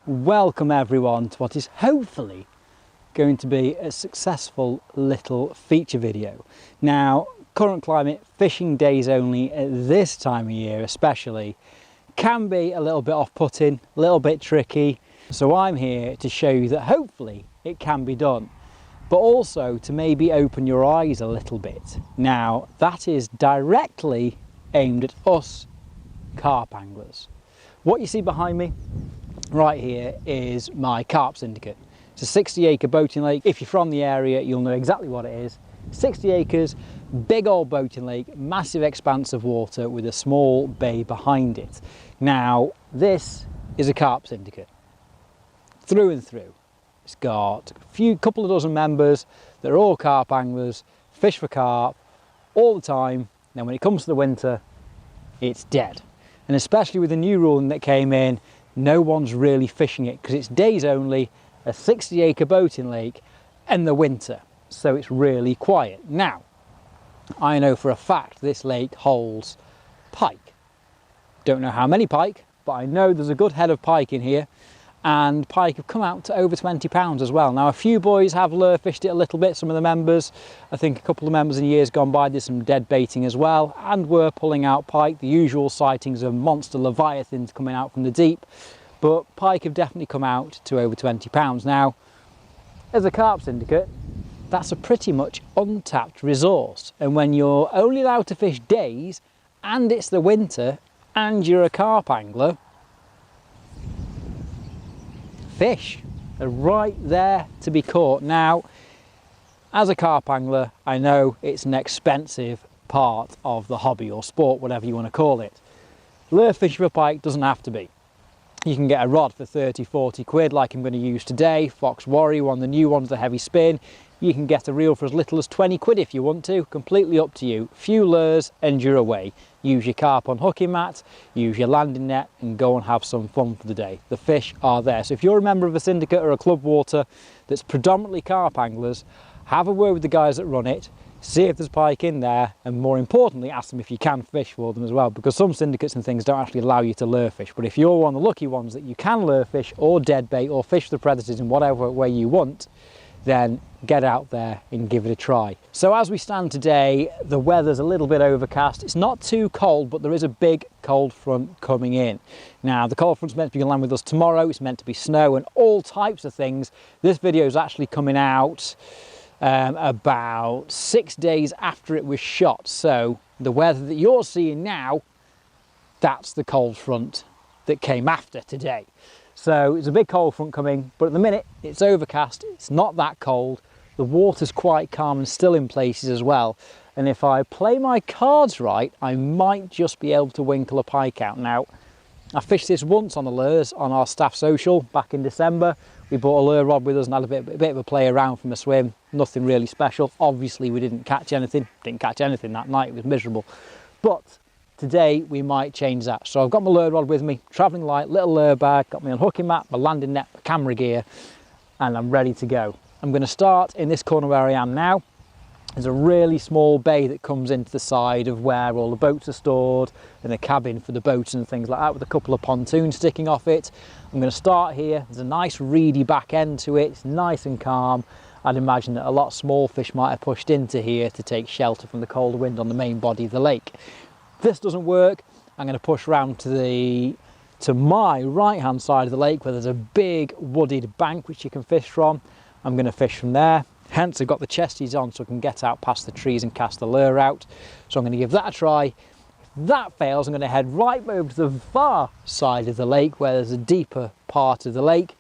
Welcome everyone to what is hopefully going to be a successful little feature video. Now, current climate, fishing days only at this time of year especially, can be a little bit off-putting, a little bit tricky. So I'm here to show you that hopefully it can be done, but also to maybe open your eyes a little bit. Now, that is directly aimed at us carp anglers. What you see behind me right here is my Carp Syndicate. It's a 60-acre boating lake. If you're from the area, you'll know exactly what it is. 60 acres, big old boating lake, massive expanse of water with a small bay behind it. Now, this is a Carp Syndicate, through and through. It's got a couple of dozen members that are all carp anglers, fish for carp all the time. Then when it comes to the winter, it's dead. And especially with the new ruling that came in, no one's really fishing it because it's days only, a 60-acre boating lake, and the winter. So it's really quiet. Now, I know for a fact this lake holds pike. Don't know how many pike, but I know there's a good head of pike in here, and pike have come out to over 20 pounds as well. Now, a few boys have lure fished it a little bit, some of the members. I think a couple of members in years gone by did some dead baiting as well, and were pulling out pike, the usual sightings of monster leviathans coming out from the deep. But pike have definitely come out to over 20 pounds. Now, as a Carp Syndicate, that's a pretty much untapped resource. And when you're only allowed to fish days, and it's the winter, and you're a carp angler, fish are right there to be caught. Now, as a carp angler, I know it's an expensive part of the hobby or sport, whatever you want to call it. Lure fishing for pike doesn't have to be. You can get a rod for 30, 40 quid like I'm going to use today, Fox Warrior, one of the new ones, the heavy spin. You can get a reel for as little as 20 quid if you want to, completely up to you. Few lures and you're away. Use your carp on hooking mat, use your landing net and go and have some fun for the day. The fish are there. So if you're a member of a syndicate or a club water that's predominantly carp anglers, have a word with the guys that run it, see if there's pike in there, and more importantly, ask them if you can fish for them as well, because some syndicates and things don't actually allow you to lure fish. But if you're one of the lucky ones that you can lure fish or dead bait or fish the predators in whatever way you want, then get out there and give it a try. So as we stand today, the weather's a little bit overcast. It's not too cold, but there is a big cold front coming in. Now, the cold front's meant to be on land with us tomorrow. It's meant to be snow and all types of things. This video is actually coming out about 6 days after it was shot. So the weather that you're seeing now, that's the cold front that came after today. So it's a big cold front coming, but at the minute it's overcast, it's not that cold, the water's quite calm and still in places as well. And if I play my cards right, I might just be able to winkle a pike out. Now, I fished this once on the lures on our staff social back in December. We brought a lure rod with us and had a bit of a play around from a swim. Nothing really special. Obviously we didn't catch anything that night, it was miserable. But today we might change that. So I've got my lure rod with me, travelling light, little lure bag, got me on hooking mat, my landing net, my camera gear, and I'm ready to go. I'm going to start in this corner where I am now. There's a really small bay that comes into the side of where all the boats are stored and a cabin for the boats and things like that, with a couple of pontoons sticking off it. I'm going to start here. There's a nice reedy back end to it. It's nice and calm. I'd imagine that a lot of small fish might have pushed into here to take shelter from the cold wind on the main body of the lake. If this doesn't work, I'm going to push around to my right hand side of the lake where there's a big wooded bank which you can fish from. I'm going to fish from there. Hence I've got the chesties on so I can get out past the trees and cast the lure out. So I'm going to give that a try. If that fails, I'm going to head right over to the far side of the lake where there's a deeper part of the lake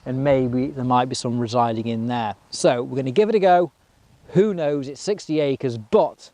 and maybe there might be some residing in there. So we're going to give it a go. Who knows, it's 60 acres, but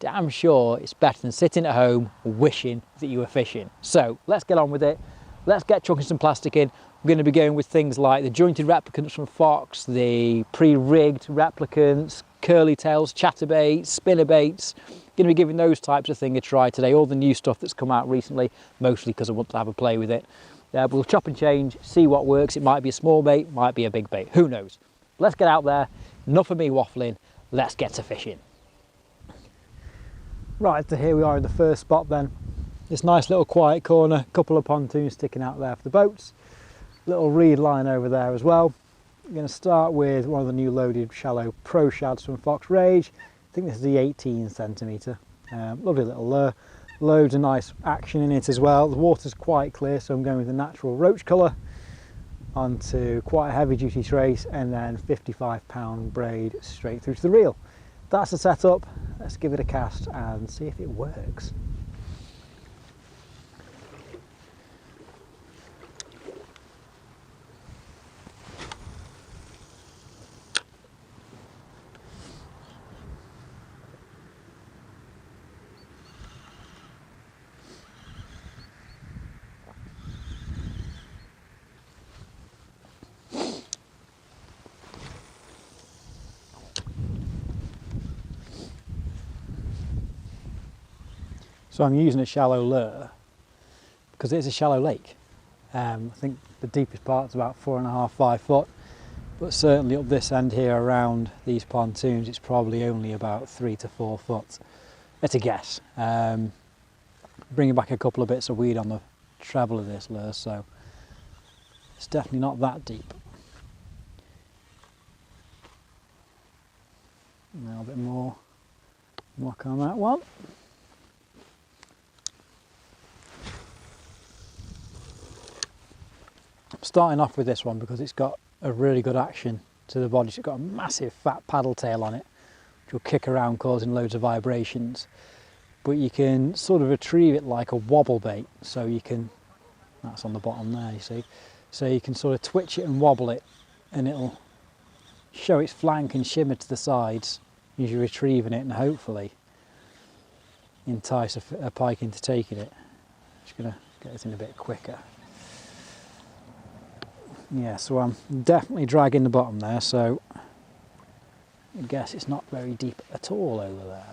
damn sure it's better than sitting at home wishing that you were fishing. So let's get on with it. Let's get chucking some plastic in. We're going to be going with things like the jointed replicants from Fox, the pre-rigged replicants, curly tails, chatterbaits, spinnerbaits. Going to be giving those types of thing a try today. All the new stuff that's come out recently, mostly because I want to have a play with it. We'll chop and change, see what works. It might be a small bait, might be a big bait, who knows. Let's get out there. Enough of me waffling. Let's get to fishing. Right, so here we are in the first spot then. This nice little quiet corner, couple of pontoons sticking out there for the boats. Little reed line over there as well. I'm going to start with one of the new loaded shallow pro shads from Fox Rage. I think this is the 18cm. Lovely little lure. Loads of nice action in it as well. The water's quite clear, so I'm going with the natural roach colour onto quite a heavy duty trace, and then 55-pound braid straight through to the reel. That's the setup. Let's give it a cast and see if it works. So I'm using a shallow lure because it's a shallow lake. I think the deepest part's about 4.5, 5 foot, but certainly up this end here around these pontoons it's probably only about 3 to 4 foot at a guess. Bringing back a couple of bits of weed on the treble of this lure, so it's definitely not that deep. Now a bit more muck on that one. Starting off with this one because it's got a really good action to the body. It's got a massive fat paddle tail on it which will kick around causing loads of vibrations, but you can sort of retrieve it like a wobble bait, so you can, that's on the bottom there you see, so you can sort of twitch it and wobble it and it'll show its flank and shimmer to the sides as you're retrieving it, and hopefully entice a pike into taking it. Just going to get it in a bit quicker. Yeah, so I'm definitely dragging the bottom there, so I guess it's not very deep at all over there.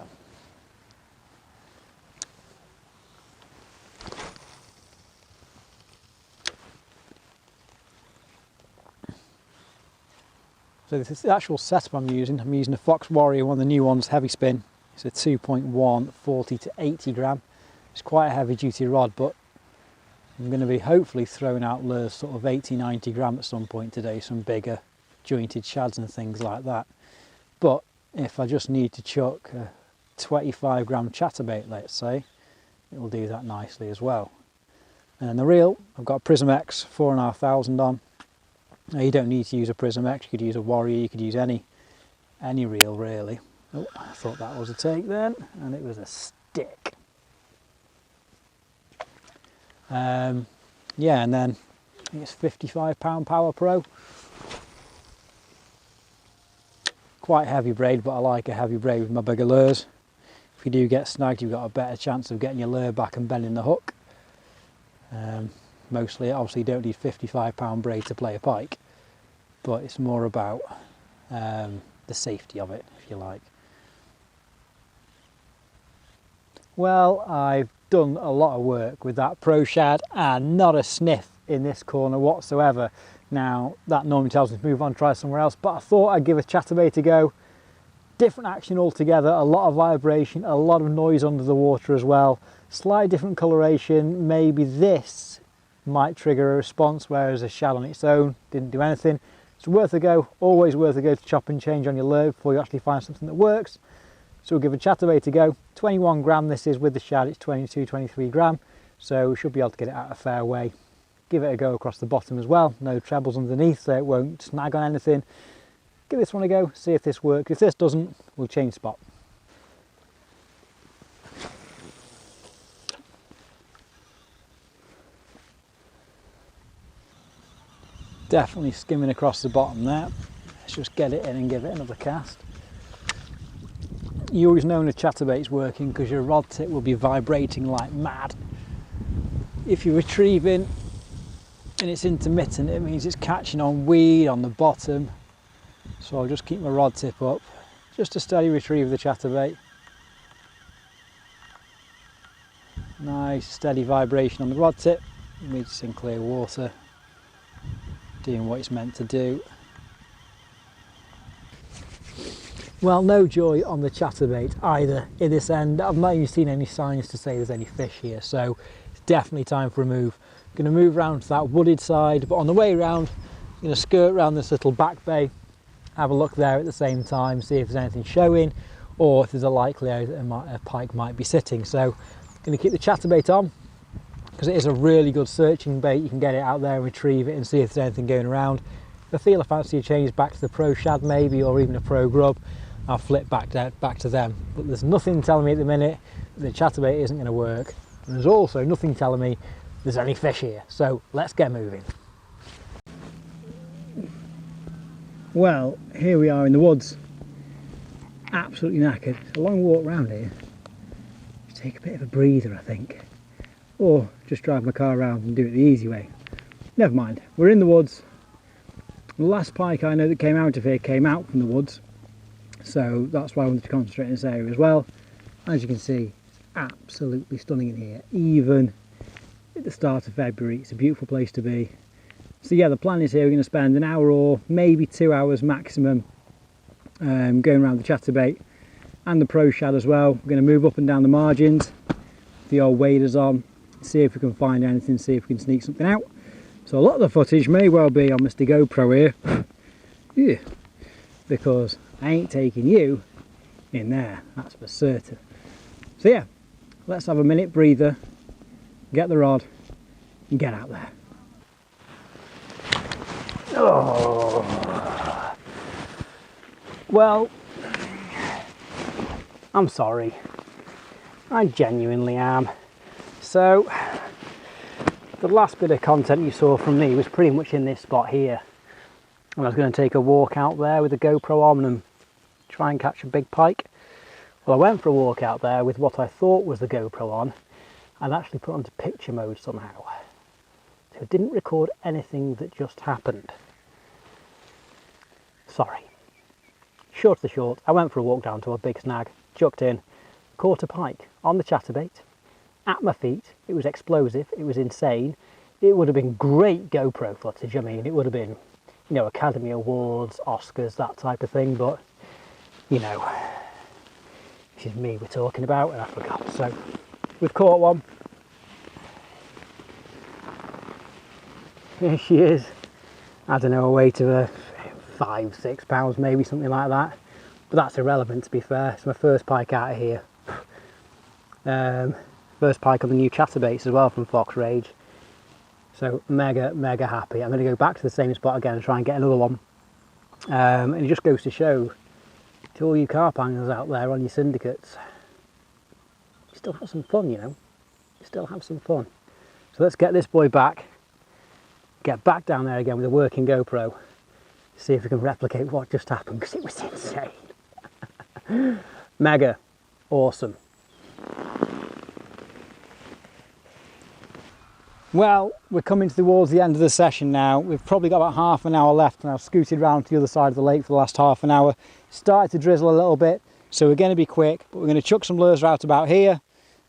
So this is the actual setup I'm using. I'm using a Fox Warrior, one of the new ones, heavy spin. It's a 2.1, 40 to 80 gram. It's quite a heavy duty rod, but I'm going to be hopefully throwing out lures sort of 80, 90 gram at some point today, some bigger jointed shads and things like that. But if I just need to chuck a 25 gram chatterbait, let's say, it will do that nicely as well. And then the reel, I've got a Prism X 4,500 on. Now you don't need to use a Prism X, you could use a Warrior, you could use any reel really. Oh, I thought that was a take then, and it was a stick. Yeah, and then I think it's 55-pound Power Pro. Quite heavy braid, but I like a heavy braid with my bigger lures. If you do get snagged, you've got a better chance of getting your lure back and bending the hook. Mostly, obviously you don't need 55-pound braid to play a pike, but it's more about the safety of it, if you like. Well, I've done a lot of work with that Pro Shad and not a sniff in this corner whatsoever. Now, that normally tells me to move on, try somewhere else, but I thought I'd give a chatterbait a go. Different action altogether, a lot of vibration, a lot of noise under the water as well. Slightly different coloration, maybe this might trigger a response, whereas a shad on its own didn't do anything. It's worth a go, always worth a go to chop and change on your lure before you actually find something that works. So we'll give a chatterbait a go. 21 gram this is, with the shad it's 22, 23 gram, so we should be able to get it out a fair way. Give it a go across the bottom as well, no trebles underneath so it won't snag on anything. Give this one a go, see if this works. If this doesn't, we'll change spot. Definitely skimming across the bottom there. Let's just get it in and give it another cast. You always know when a chatterbait's working because your rod tip will be vibrating like mad. If you're retrieving and it's intermittent, it means it's catching on weed on the bottom. So I'll just keep my rod tip up, just to steady retrieve the chatterbait. Nice steady vibration on the rod tip, meets in clear water, doing what it's meant to do. Well, no joy on the chatterbait either in this end. I've not even seen any signs to say there's any fish here, so it's definitely time for a move. Going to move around to that wooded side, but on the way around, I'm going to skirt around this little back bay, have a look there at the same time, see if there's anything showing, or if there's a likelihood that a pike might be sitting. So I'm going to keep the chatterbait on, because it is a really good searching bait. You can get it out there and retrieve it and see if there's anything going around. If I feel I fancy a change back to the pro shad maybe, or even a pro grub, I'll flip back to them. But there's nothing telling me at the minute that the chatterbait isn't going to work. And there's also nothing telling me there's any fish here. So let's get moving. Well, here we are in the woods. Absolutely knackered. It's a long walk round here. Just take a bit of a breather, I think. Or just drive my car around and do it the easy way. Never mind, we're in the woods. The last pike I know that came out of here came out from the woods. So that's why I wanted to concentrate in this area as well. As you can see, it's absolutely stunning in here. Even at the start of February, it's a beautiful place to be. So yeah, the plan is here we're going to spend an hour or maybe 2 hours maximum going around the chatterbait and the pro shad as well. We're going to move up and down the margins, the old waders on, see if we can find anything, see if we can sneak something out. So a lot of the footage may well be on Mr. GoPro here. Yeah, because I ain't taking you in there, that's for certain. So yeah, let's have a minute breather, get the rod and get out there. Oh, well, I'm sorry, I genuinely am. So the last bit of content you saw from me was pretty much in this spot here, and I was going to take a walk out there with the GoPro on and try and catch a big pike. Well, I went for a walk out there with what I thought was the GoPro on and actually put it onto picture mode somehow, so it didn't record anything that just happened. Sorry. Short of the short, I went for a walk down to a big snag, chucked in, caught a pike on the chatterbait at my feet. It was explosive, it was insane. It would have been great GoPro footage. I mean, it would have been, you know, Academy Awards, Oscars, that type of thing, but you know, this is me we're talking about and I forgot. So we've caught one. Here she is. I don't know, a weight of 5-6 pounds maybe, something like that, but that's irrelevant to be fair. It's my first pike out of here. First pike on the new chatterbaits as well from Fox Rage, so mega happy. I'm going to go back to the same spot again and try and get another one, and it just goes to show to all you carp anglers out there on your syndicates, you still have some fun, you know, you still have some fun. So let's get this boy back, get back down there again with a working GoPro, see if we can replicate what just happened, because it was insane. Mega awesome. Well, we're coming towards the end of the session now. We've probably got about half an hour left, and I've scooted around to the other side of the lake for the last half an hour. Started to drizzle a little bit, so we're going to be quick, but we're going to chuck some lures out about here.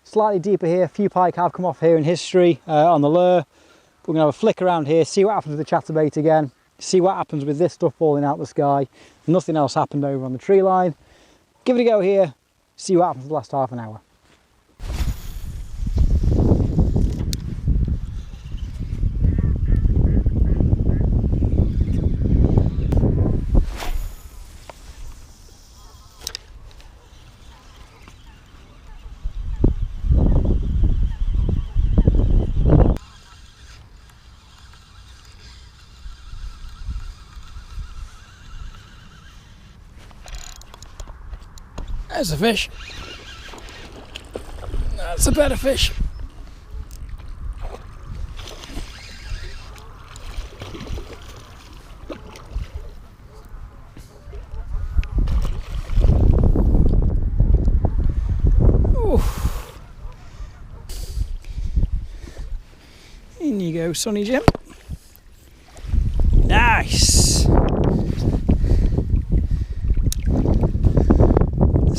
Slightly deeper here, a few pike have come off here in history on the lure. We're going to have a flick around here, see what happens with the chatterbait again, see what happens with this stuff falling out the sky. Nothing else happened over on the tree line. Give it a go here, see what happens for the last half an hour. There's a fish. That's a better fish. Oof. In you go, Sonny Jim. Nice.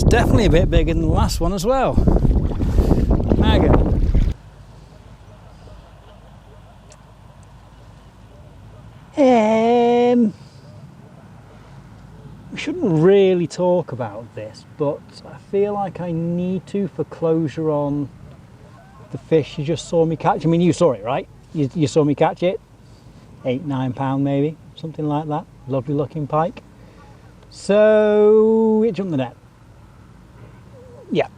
Definitely a bit bigger than the last one as well. Mega. We shouldn't really talk about this, but I feel like I need to for closure on the fish you just saw me catch. I mean, you saw it, right? You saw me catch it, £8–9 maybe, something like that. Lovely looking pike. So it jumped the net. Yeah,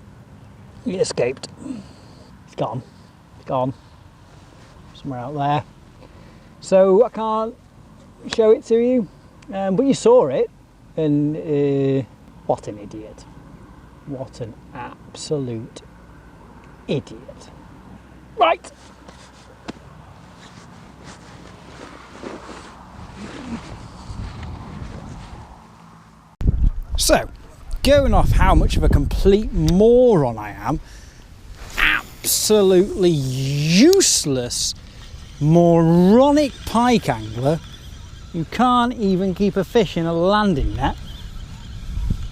it escaped. It's gone. It's gone. Somewhere out there. So I can't show it to you, but you saw it, and what an idiot. What an absolute idiot. Right. So, going off how much of a complete moron I am, absolutely useless, moronic pike angler who can't even keep a fish in a landing net.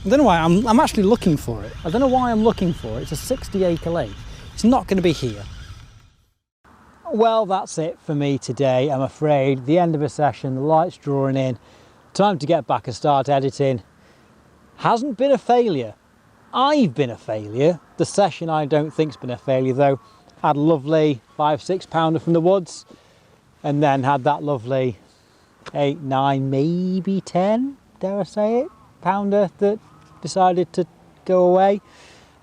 I don't know why, I'm actually looking for it. I don't know why I'm looking for it. It's a 60-acre lake. It's not going to be here. Well, that's it for me today, I'm afraid. The end of a session, the light's drawing in. Time to get back and start editing. Hasn't been a failure. I've been a failure. The session I don't think's been a failure though. Had a lovely 5–6 pounder from the woods, and then had that lovely 8, 9, maybe 10, dare I say it, pounder that decided to go away.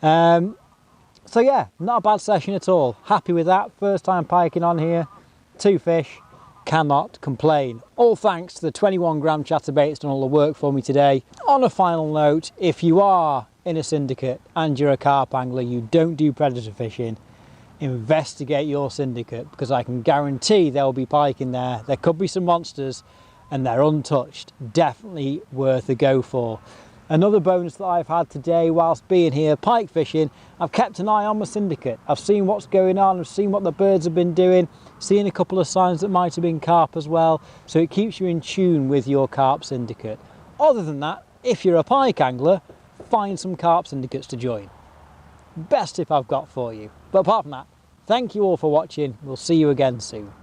So yeah, not a bad session at all. Happy with that. First time piking on here. 2 fish. Cannot complain. All thanks to the 21-gram chatterbait. It's done all the work for me today. On a final note, if you are in a syndicate and you're a carp angler, you don't do predator fishing, investigate your syndicate, because I can guarantee there will be pike in there. There could be some monsters and they're untouched. Definitely worth a go for. Another bonus that I've had today whilst being here pike fishing, I've kept an eye on my syndicate. I've seen what's going on, I've seen what the birds have been doing, seen a couple of signs that might have been carp as well, so it keeps you in tune with your carp syndicate. Other than that, if you're a pike angler, find some carp syndicates to join. Best tip I've got for you. But apart from that, thank you all for watching. We'll see you again soon.